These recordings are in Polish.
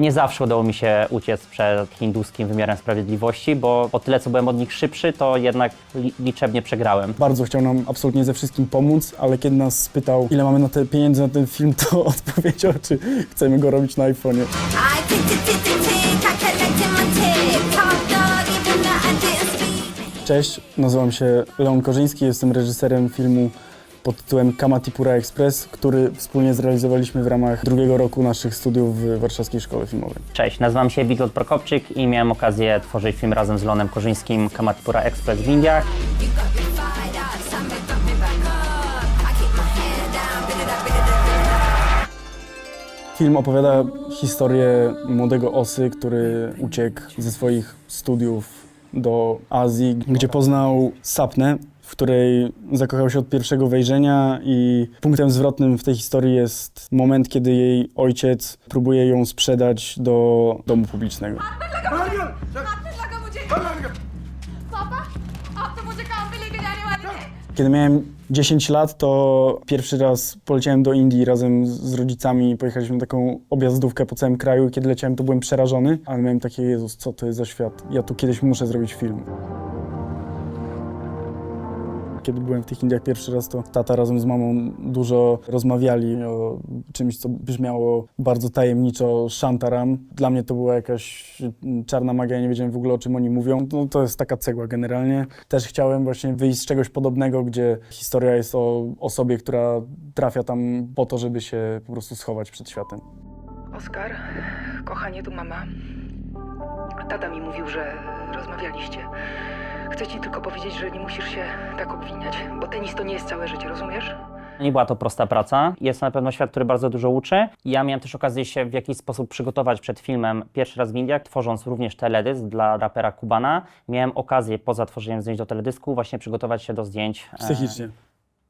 Nie zawsze udało mi się uciec przed hinduskim wymiarem sprawiedliwości, bo o tyle, co byłem od nich szybszy, to jednak liczebnie przegrałem. Bardzo chciał nam absolutnie ze wszystkim pomóc, ale kiedy nas spytał, ile mamy na te pieniędzy na ten film, to odpowiedział, czy chcemy go robić na iPhone'ie. Cześć, nazywam się Leon Korzyński, jestem reżyserem filmu pod tytułem Kamatipura Express, który wspólnie zrealizowaliśmy w ramach drugiego roku naszych studiów w Warszawskiej Szkole Filmowej. Cześć, nazywam się Witold Prokopczyk i miałem okazję tworzyć film razem z Leonem Korzyńskim Kamatipura Express w Indiach. Film opowiada historię młodego Osy, który uciekł ze swoich studiów do Azji, gdzie poznał Sapnę, w której zakochał się od pierwszego wejrzenia i punktem zwrotnym w tej historii jest moment, kiedy jej ojciec próbuje ją sprzedać do domu publicznego. Kiedy miałem 10 lat, to pierwszy raz poleciałem do Indii razem z rodzicami. Pojechaliśmy na taką objazdówkę po całym kraju i kiedy leciałem, to byłem przerażony, ale miałem takie, Jezus, co to jest za świat? Ja tu kiedyś muszę zrobić film. Kiedy byłem w tych Indiach pierwszy raz, to tata razem z mamą dużo rozmawiali o czymś, co brzmiało bardzo tajemniczo, Shantaram. Dla mnie to była jakaś czarna magia, ja nie wiedziałem w ogóle, o czym oni mówią. No, to jest taka cegła generalnie. Też chciałem właśnie wyjść z czegoś podobnego, gdzie historia jest o osobie, która trafia tam po to, żeby się po prostu schować przed światem. Oskar, kochanie, tu mama. Tata mi mówił, że rozmawialiście. Chcę ci tylko powiedzieć, że nie musisz się tak obwiniać, bo tenis to nie jest całe życie, rozumiesz? Nie była to prosta praca. Jest to na pewno świat, który bardzo dużo uczy. Ja miałem też okazję się w jakiś sposób przygotować przed filmem pierwszy raz w Indiach, tworząc również teledysk dla rapera Kubana. Miałem okazję poza tworzeniem zdjęć do teledysku właśnie przygotować się do zdjęć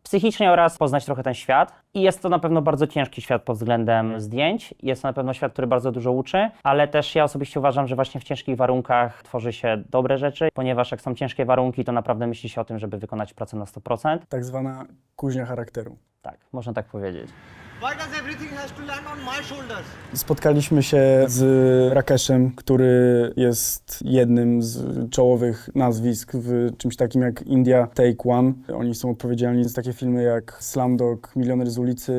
psychicznie oraz poznać trochę ten świat. I jest to na pewno bardzo ciężki świat pod względem zdjęć. Jest to na pewno świat, który bardzo dużo uczy, ale też ja osobiście uważam, że właśnie w ciężkich warunkach tworzy się dobre rzeczy, ponieważ jak są ciężkie warunki, to naprawdę myśli się o tym, żeby wykonać pracę na 100%. Tak zwana kuźnia charakteru. Tak, można tak powiedzieć. Why does everything has to land on my shoulders? Spotkaliśmy się z Rakeszem, który jest jednym z czołowych nazwisk w czymś takim jak India Take One. Oni są odpowiedzialni za takie filmy jak Slumdog, Milioner z ulicy,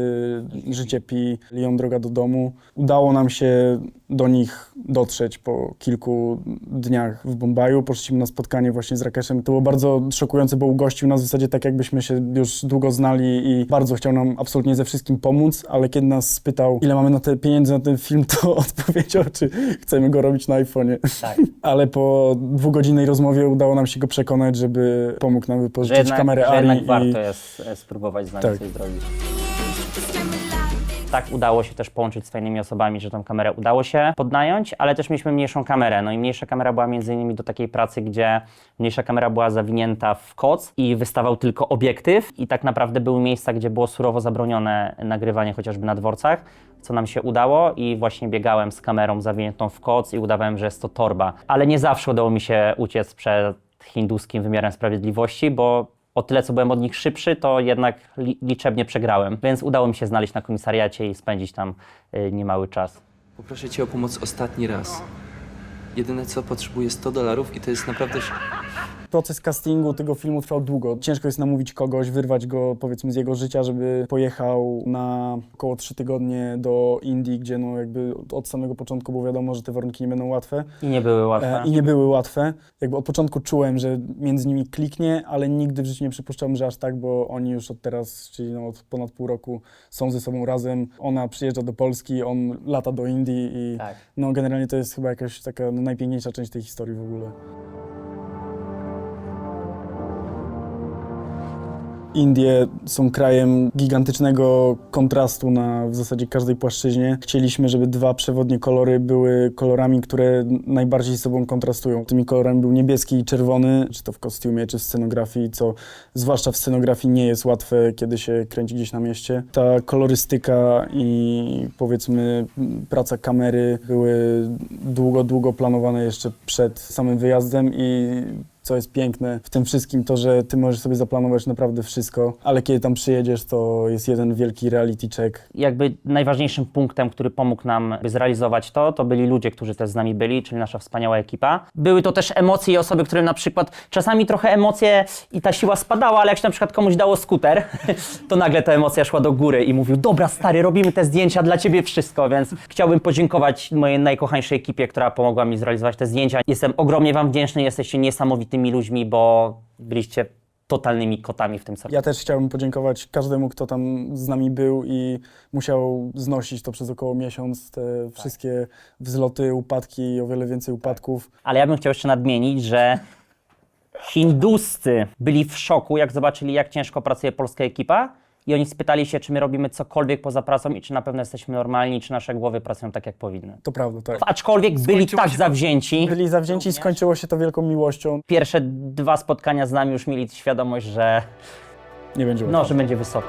Życie Pi, Leon Droga do domu. Udało nam się do nich dotrzeć po kilku dniach w Bombaju. Poszliśmy na spotkanie właśnie z Rakeszem. To było bardzo szokujące, bo ugościł nas w zasadzie tak, jakbyśmy się już długo znali i bardzo chciał nam absolutnie ze wszystkim pomóc, ale kiedy nas spytał, ile mamy na te pieniędzy na ten film, to odpowiedział, czy chcemy go robić na iPhone'ie. Tak. Ale po dwugodzinnej rozmowie udało nam się go przekonać, żeby pomógł nam wypożyczyć kamerę że Ari. jednak warto jest spróbować z nami Tak. coś zrobić. Tak, udało się też połączyć z fajnymi osobami, że tą kamerę udało się podnająć, ale też mieliśmy mniejszą kamerę. No i mniejsza kamera była między innymi do takiej pracy, gdzie mniejsza kamera była zawinięta w koc i wystawał tylko obiektyw i tak naprawdę były miejsca, gdzie było surowo zabronione nagrywanie chociażby na dworcach, co nam się udało i właśnie biegałem z kamerą zawiniętą w koc i udawałem, że jest to torba. Ale nie zawsze udało mi się uciec przed hinduskim wymiarem sprawiedliwości, bo o tyle, co byłem od nich szybszy, to jednak liczebnie przegrałem, więc udało mi się znaleźć na komisariacie i spędzić tam niemały czas. Poproszę cię o pomoc ostatni raz. Jedyne co potrzebuję $100 i to jest naprawdę... Proces castingu tego filmu trwał długo. Ciężko jest namówić kogoś, wyrwać go powiedzmy z jego życia, żeby pojechał na około 3 tygodnie do Indii, gdzie no jakby od samego początku było wiadomo, że te warunki nie będą łatwe. I nie były łatwe. I nie były łatwe. Jakby od początku czułem, że między nimi kliknie, ale nigdy w życiu nie przypuszczałem, że aż tak, bo oni już od teraz, czyli no od ponad pół roku są ze sobą razem. Ona przyjeżdża do Polski, on lata do Indii i Tak. no generalnie to jest chyba jakaś taka no, najpiękniejsza część tej historii w ogóle. Indie są krajem gigantycznego kontrastu na w zasadzie każdej płaszczyźnie. Chcieliśmy, żeby dwa przewodnie kolory były kolorami, które najbardziej z sobą kontrastują. Tymi kolorami był niebieski i czerwony, czy to w kostiumie, czy w scenografii, co zwłaszcza w scenografii nie jest łatwe, kiedy się kręci gdzieś na mieście. Ta kolorystyka i powiedzmy praca kamery były długo planowane jeszcze przed samym wyjazdem i co jest piękne w tym wszystkim, to, że ty możesz sobie zaplanować naprawdę wszystko, ale kiedy tam przyjedziesz, to jest jeden wielki reality check. Jakby najważniejszym punktem, który pomógł nam zrealizować to byli ludzie, którzy też z nami byli, czyli nasza wspaniała ekipa. Były to też emocje i osoby, którym na przykład czasami trochę emocje i ta siła spadała, ale jak się na przykład komuś dało skuter, to nagle ta emocja szła do góry i mówił: dobra stary, robimy te zdjęcia, dla ciebie wszystko, więc chciałbym podziękować mojej najkochańszej ekipie, która pomogła mi zrealizować te zdjęcia. Jestem ogromnie wam wdzięczny, jesteście niesamowitymi ludźmi, bo byliście totalnymi kotami w tym celu. Ja też chciałbym podziękować każdemu, kto tam z nami był i musiał znosić to przez około miesiąc, te wszystkie wzloty, upadki i o wiele więcej upadków. Ale ja bym chciał jeszcze nadmienić, że hinduscy byli w szoku, jak zobaczyli, jak ciężko pracuje polska ekipa i oni spytali się, czy my robimy cokolwiek poza pracą i czy na pewno jesteśmy normalni, czy nasze głowy pracują tak, jak powinny. To prawda, tak. Aczkolwiek byli tak zawzięci. Byli zawzięci i skończyło się to wielką miłością. Pierwsze 2 spotkania z nami już mieli świadomość, że, Nie będzie że będzie wysoko.